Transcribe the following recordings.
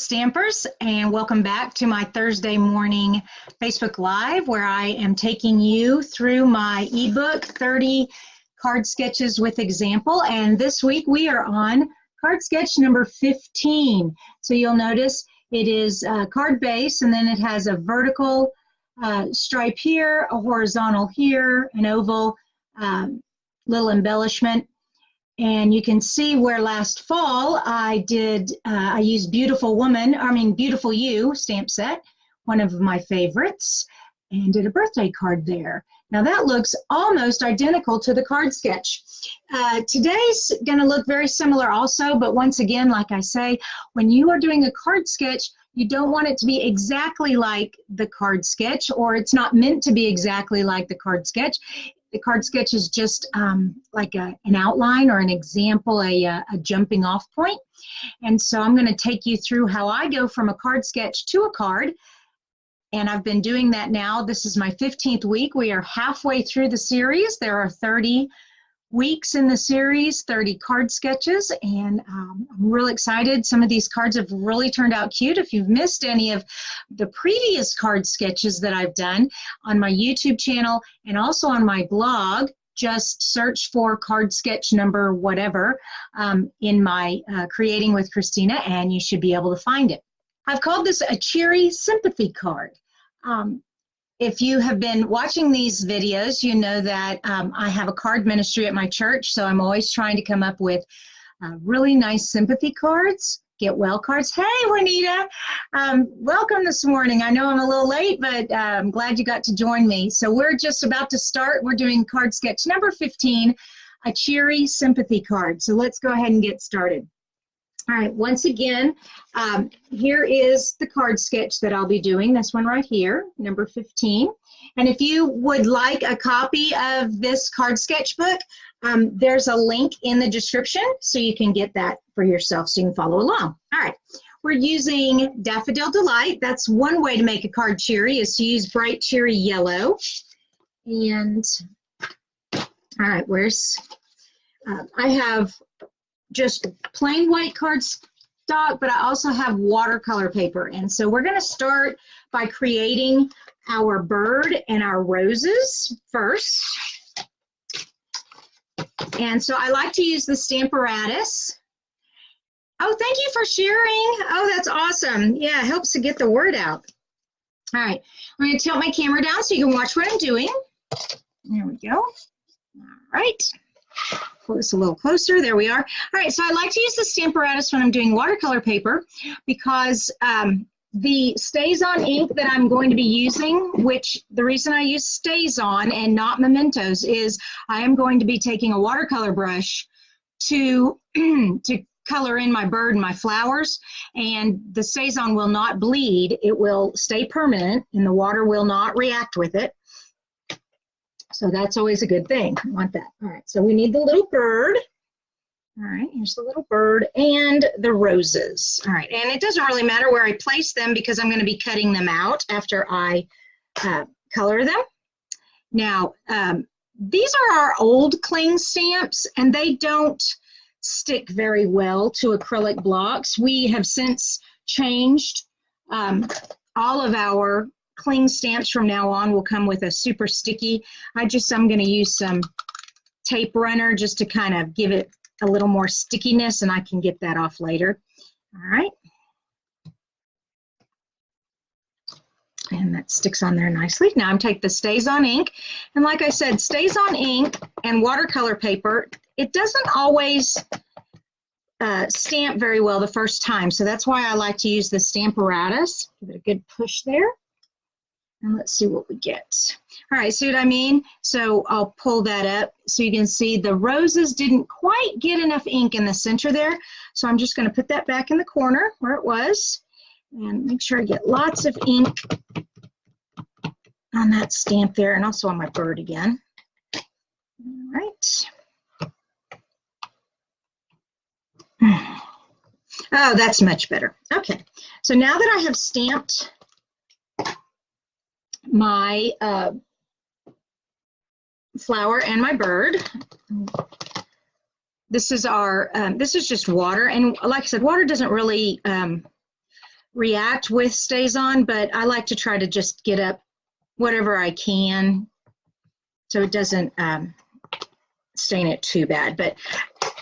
Stampers, and welcome back to my Thursday morning Facebook Live, where I am taking you through my ebook 30 card sketches with example. And this week we are on card sketch number 15. So you'll notice it is card base, and then it has a vertical stripe here, a horizontal here, an oval, little embellishment. And you can see where last fall I used Beautiful You stamp set, one of my favorites, and did a birthday card there. Now that looks almost identical to the card sketch. Today's going to look very similar also, but once again, like I say, when you are doing a card sketch, you don't want it to be exactly like the card sketch, or it's not meant to be exactly like the card sketch. The card sketch is just like an outline or an example, a jumping off point. And so I'm going to take you through how I go from a card sketch to a card. And I've been doing that now. This is my 15th week. We are halfway through the series. There are 30 weeks in the series, 30 card sketches, and I'm really excited. Some of these cards have really turned out cute. If you've missed any of the previous card sketches that I've done on my YouTube channel and also on my blog, just search for card sketch number whatever in my Creating with Kristina, and you should be able to find it. I've called this a Cheery Sympathy card. If you have been watching these videos, you know that I have a card ministry at my church, so I'm always trying to come up with really nice sympathy cards, get well cards. Hey, Juanita, welcome this morning. I know I'm a little late, but I'm glad you got to join me. So we're just about to start. We're doing card sketch number 15, a Cheery Sympathy card. So let's go ahead and get started. All right, once again, here is the card sketch that I'll be doing, this one right here, number 15. And if you would like a copy of this card sketch book, there's a link in the description so you can get that for yourself so you can follow along. All right, we're using Daffodil Delight. That's one way to make a card cheery, is to use bright cherry yellow. And, all right, I have just plain white cardstock, but I also have watercolor paper. And so we're going to start by creating our bird and our roses first. And so I like to use the Stamparatus. Oh, thank you for sharing. Oh, that's awesome. Yeah, it helps to get the word out. All right, I'm going to tilt my camera down so you can watch what I'm doing. There we go. All right. Pull this a little closer. There we are. All right, so I like to use the Stamparatus when I'm doing watercolor paper because the StazOn ink that I'm going to be using, which the reason I use StazOn and not Mementos is I am going to be taking a watercolor brush to color in my bird and my flowers, and the StazOn will not bleed. It will stay permanent, and the water will not react with it. So that's always a good thing. I want that. All right, so we need the little bird. All right, here's the little bird and the roses. All right, and it doesn't really matter where I place them because I'm going to be cutting them out after I color them. Now, these are our old cling stamps, and they don't stick very well to acrylic blocks. We have since changed all of our cling stamps from now on will come with a super sticky. I'm going to use some tape runner just to kind of give it a little more stickiness, and I can get that off later. All right. And that sticks on there nicely. Now I'm taking the StazOn ink, and like I said, StazOn ink and watercolor paper, it doesn't always stamp very well the first time, so that's why I like to use the Stamparatus. Give it a good push there. And let's see what we get. All right, see what I mean? So I'll pull that up so you can see the roses didn't quite get enough ink in the center there. So I'm just going to put that back in the corner where it was and make sure I get lots of ink on that stamp there, and also on my bird again. All right. Oh, that's much better. Okay, so now that I have stamped my flower and my bird, this is just water, and like I said, water doesn't really react with stays on, but I like to try to just get up whatever I can so it doesn't stain it too bad. But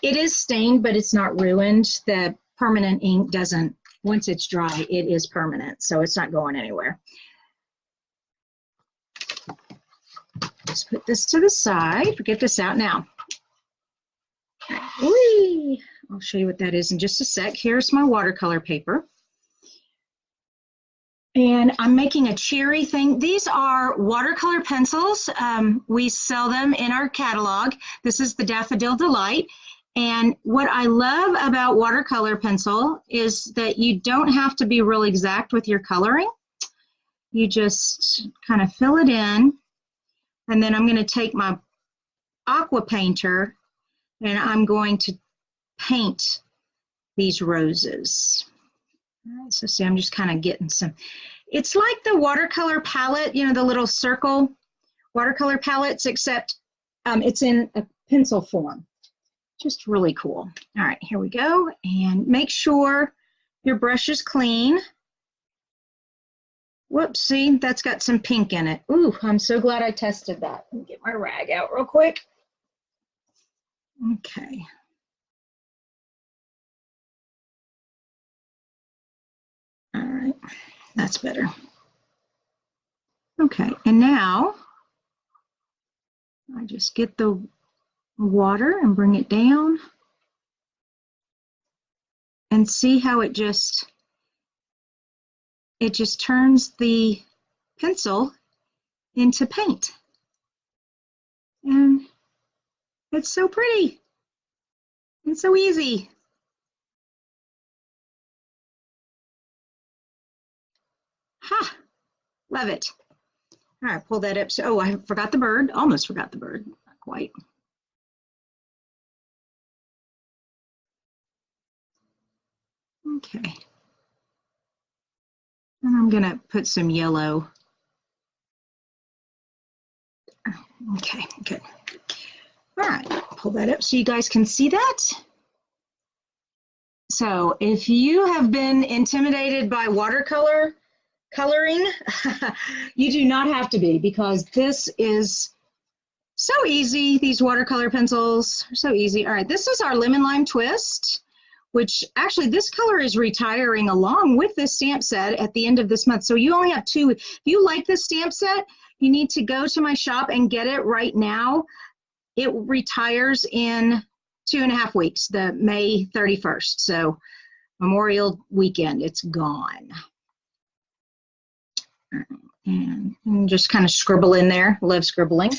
it is stained, but it's not ruined. The permanent ink doesn't, once it's dry, it is permanent, so it's not going anywhere. Just put this to the side, get this out now. Whee! I'll show you what that is in just a sec. Here's my watercolor paper. And I'm making a Cheery thing. These are watercolor pencils. We sell them in our catalog. This is the Daffodil Delight. And what I love about watercolor pencil is that you don't have to be real exact with your coloring. You just kind of fill it in. And then I'm going to take my aqua painter and I'm going to paint these roses. All right, so see, I'm just kind of getting some. It's like the watercolor palette, you know, the little circle watercolor palettes, except it's in a pencil form. Just really cool. All right, here we go. And make sure your brush is clean. Whoops, see, that's got some pink in it. Ooh, I'm so glad I tested that. Let me get my rag out real quick. Okay. All right, that's better. Okay, and now I just get the water and bring it down and see how it just turns the pencil into paint. And it's so pretty. It's so easy. Ha! Love it. All right, pull that up. So, oh, I forgot the bird. Almost forgot the bird. Not quite. Okay. And I'm gonna put some yellow. Okay, good. All right, pull that up so you guys can see that. So if you have been intimidated by watercolor coloring, you do not have to be, because this is so easy. These watercolor pencils are so easy. All right, this is our Lemon Lime Twist, which actually this color is retiring along with this stamp set at the end of this month. So you only have two. If you like this stamp set, you need to go to my shop and get it right now. It retires in 2.5 weeks, the May 31st. So Memorial weekend, it's gone. And just kind of scribble in there. Love scribbling.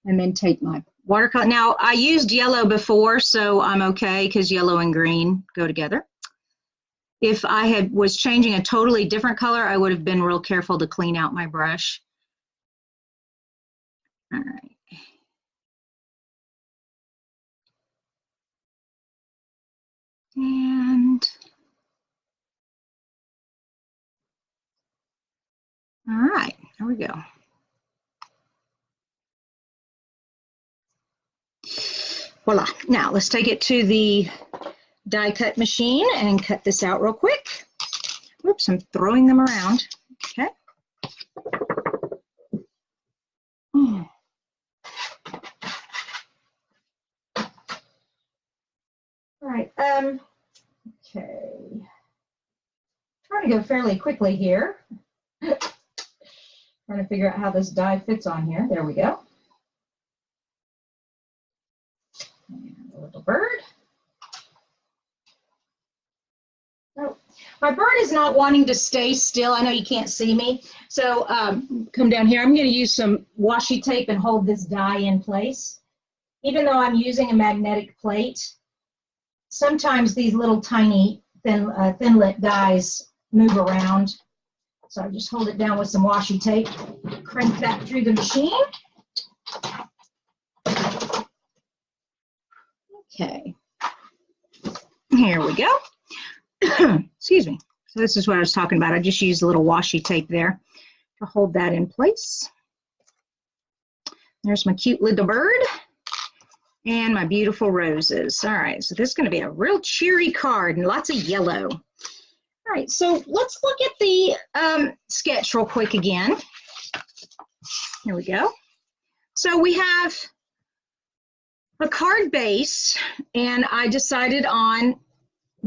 And then take my watercolor. Now, I used yellow before, so I'm okay, because yellow and green go together. If I was changing a totally different color, I would have been real careful to clean out my brush. All right. And all right, there we go. Voila. Now let's take it to the die cut machine and cut this out real quick. Whoops, I'm throwing them around. Okay. All right. Okay. Trying to go fairly quickly here. Trying to figure out how this die fits on here. There we go. And a little bird. Oh, my bird is not wanting to stay still. I know you can't see me. So come down here. I'm going to use some washi tape and hold this die in place. Even though I'm using a magnetic plate, sometimes these little tiny thinlit dies move around. So I just hold it down with some washi tape, crank that through the machine. Okay, here we go. Excuse me. So this is what I was talking about. I just used a little washi tape there to hold that in place. There's my cute little bird and my beautiful roses. All right, so this is going to be a real cheery card and lots of yellow. All All right, so let's look at the sketch real quick again. Here we go. So we have a card base, and I decided on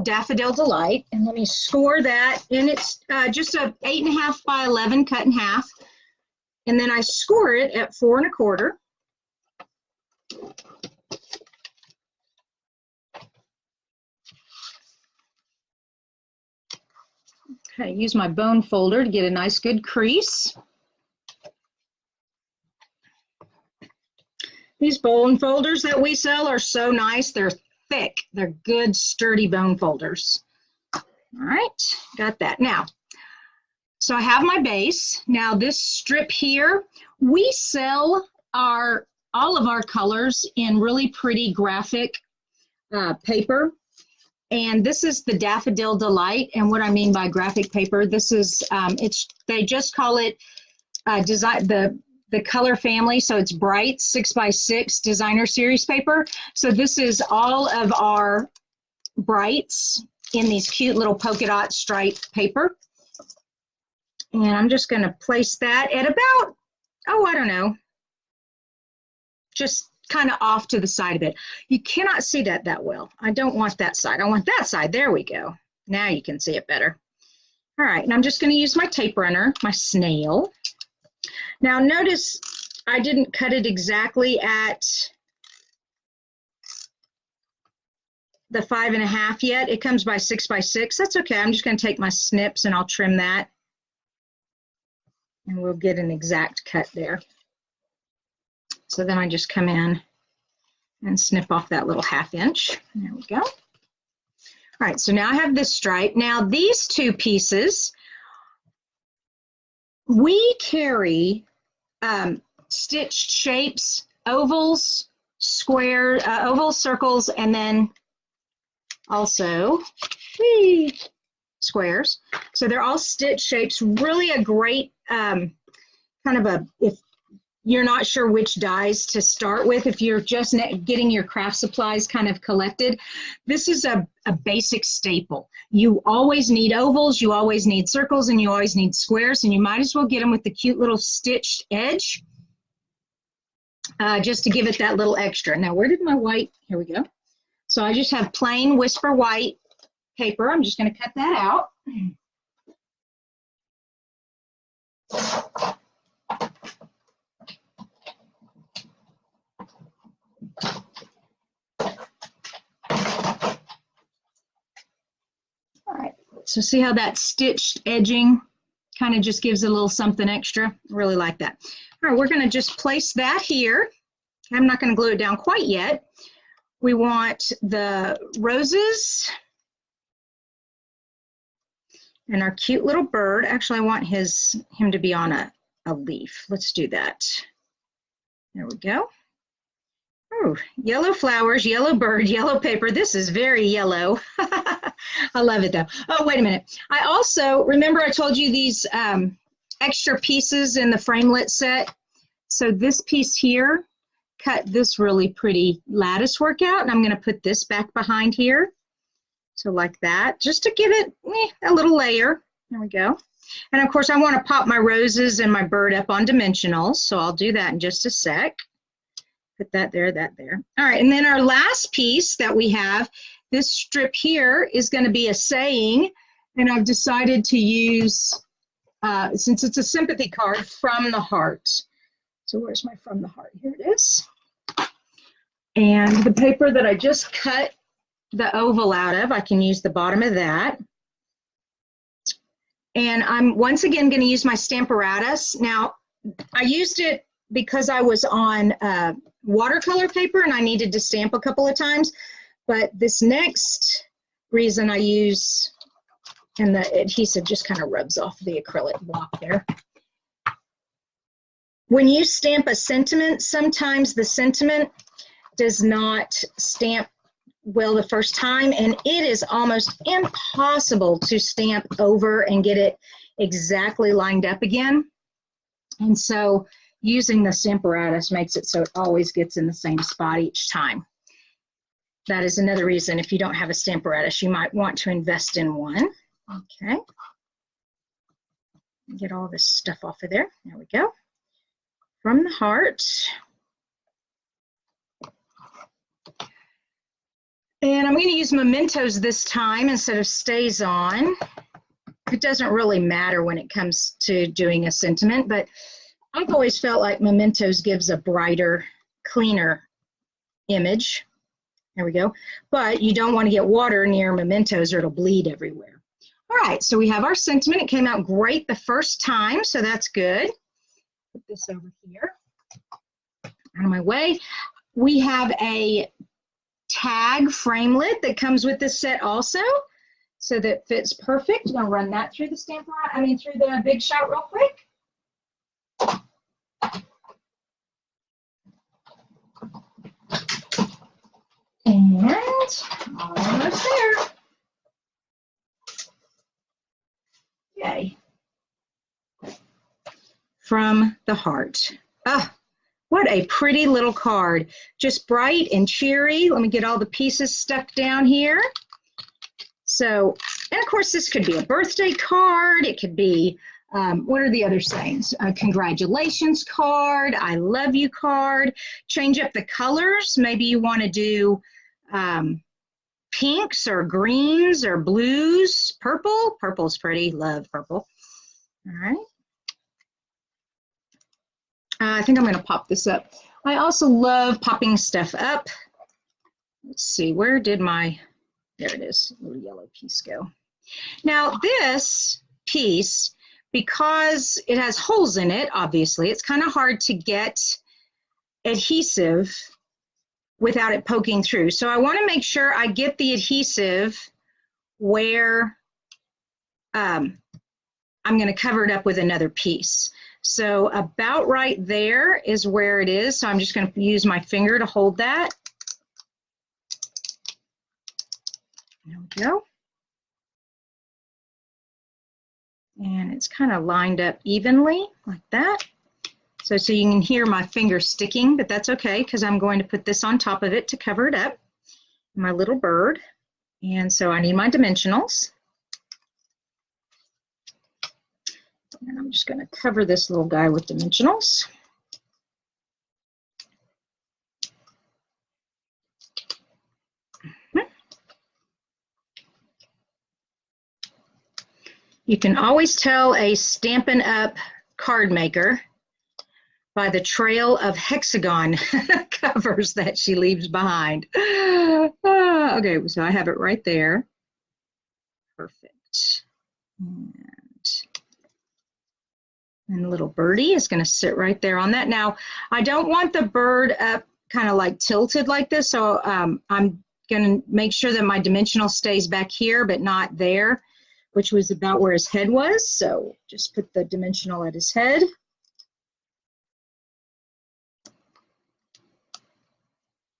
Daffodil Delight, and let me score that, and it's just a 8.5 by 11 cut in half, and then I score it at 4 1/4. Okay, use my bone folder to get a nice good crease. These bone folders that we sell are so nice. They're thick. They're good, sturdy bone folders. All right, got that. Now, so I have my base. Now this strip here, we sell all of our colors in really pretty graphic paper. And this is the Daffodil Delight. And what I mean by graphic paper, this is, they just call it the color family. So it's bright 6x6 designer series paper. So this is all of our brights in these cute little polka dot striped paper. And I'm just going to place that at about, oh, I don't know, just kind of off to the side of it. You cannot see that well. I don't want that side. I want that side. There we go. Now you can see it better. All right, and I'm just going to use my tape runner, my snail. Now notice I didn't cut it exactly at the 5.5 yet. It comes by 6x6. That's okay. I'm just going to take my snips and I'll trim that. And we'll get an exact cut there. So then I just come in and snip off that little 1/2 inch. There we go. All right, so now I have this stripe. Now these two pieces, we carry stitched shapes, ovals, square, ovals, circles, and then also squares. So they're all stitched shapes, really a great kind of a, if you're not sure which dies to start with, if you're just getting your craft supplies kind of collected, this is a basic staple. You always need ovals, you always need circles, and you always need squares, and you might as well get them with the cute little stitched edge just to give it that little extra. Now, where did my white, here we go. So I just have plain Whisper white paper. I'm just going to cut that out. All right, so see how that stitched edging kind of just gives it a little something extra? I really like that. All right, we're going to just place that here. I'm not going to glue it down quite yet. We want the roses and our cute little bird. Actually, I want him to be on a leaf. Let's do that. There we go. Oh, yellow flowers, yellow bird, yellow paper. This is very yellow. I love it though. Oh, wait a minute. I also, remember I told you these extra pieces in the framelit set. So this piece here, cut this really pretty lattice work out, and I'm going to put this back behind here. So like that, just to give it a little layer. There we go. And of course I want to pop my roses and my bird up on dimensionals, so I'll do that in just a sec. Put that there, that there. All right, and then our last piece that we have, this strip here is going to be a saying, and I've decided to use, since it's a sympathy card, From the Heart. So where's my From the Heart? Here it is. And the paper that I just cut the oval out of, I can use the bottom of that. And I'm once again going to use my Stamparatus. Now, I used it because I was on watercolor paper and I needed to stamp a couple of times. But this next reason I use, and the adhesive just kind of rubs off the acrylic block there. When you stamp a sentiment, sometimes the sentiment does not stamp well the first time, and it is almost impossible to stamp over and get it exactly lined up again. And so using the Stamparatus makes it so it always gets in the same spot each time. That is another reason, if you don't have a Stamparatus, you might want to invest in one. Okay. Get all this stuff off of there. There we go. From the heart. And I'm going to use mementos this time instead of stays on. It doesn't really matter when it comes to doing a sentiment, but I've always felt like mementos gives a brighter, cleaner image. There we go. But you don't want to get water near mementos or it'll bleed everywhere. All right, so we have our sentiment. It came out great the first time, so that's good. Put this over here. Out of my way. We have a tag framelit that comes with this set also, so that fits perfect. I'm going to run that through the stamp line, through the Big Shot real quick. And almost there. Yay. From the heart. Ah, what a pretty little card. Just bright and cheery. Let me get all the pieces stuck down here. So, and of course this could be a birthday card. It could be, what are the other sayings? A congratulations card, I love you card. Change up the colors. Maybe you want to do pinks or greens or blues. Purple. Purple's pretty. Love purple. All right. I think I'm going to pop this up. I also love popping stuff up. Let's see, where did my, there it is, little yellow piece go. Now this piece, because it has holes in it, obviously, it's kind of hard to get adhesive without it poking through. So I want to make sure I get the adhesive where I'm going to cover it up with another piece. So about right there is where it is. So I'm just going to use my finger to hold that. There we go. And it's kind of lined up evenly like that. So you can hear my finger sticking, but that's okay because I'm going to put this on top of it to cover it up. My little bird. And so I need my dimensionals. And I'm just going to cover this little guy with dimensionals. You can always tell a Stampin' Up! Card maker by the trail of hexagon covers that she leaves behind. Okay, so I have it right there. Perfect. And the little birdie is going to sit right there on that. Now, I don't want the bird up kind of like tilted like this, so I'm going to make sure that my dimensional stays back here, but not there, which was about where his head was. So just put the dimensional at his head.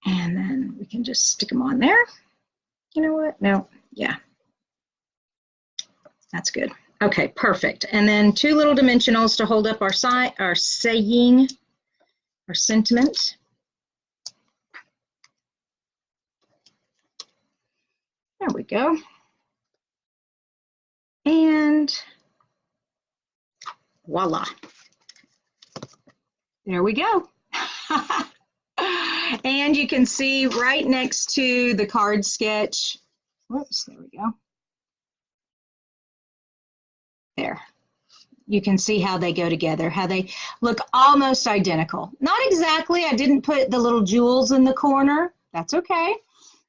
And then we can just stick them on there. You know what? No, yeah. That's good. Okay, perfect. And then two little dimensionals to hold up our saying, our sentiment. There we go. And voila. There we go. And you can see right next to the card sketch. Whoops, there we go. There. You can see how they go together, how they look almost identical. Not exactly. I didn't put the little jewels in the corner. That's okay.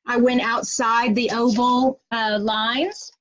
I went outside the oval lines.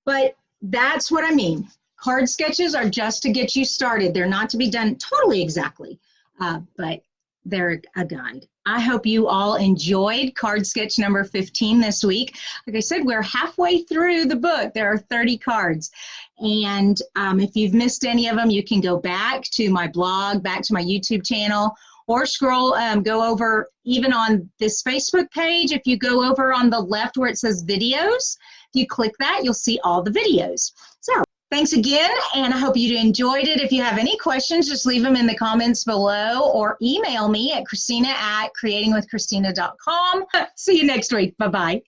But that's what I mean. Card sketches are just to get you started. They're not to be done totally exactly, but they're a guide. I hope you all enjoyed card sketch number 15 this week. Like I said, we're halfway through the book. There are 30 cards. And if you've missed any of them, you can go back to my blog, back to my YouTube channel, or scroll, go over even on this Facebook page. If you go over on the left where it says videos, if you click that, you'll see all the videos. So thanks again, and I hope you enjoyed it. If you have any questions, just leave them in the comments below or email me at Kristina@creatingwithkristina.com. See you next week. Bye-bye.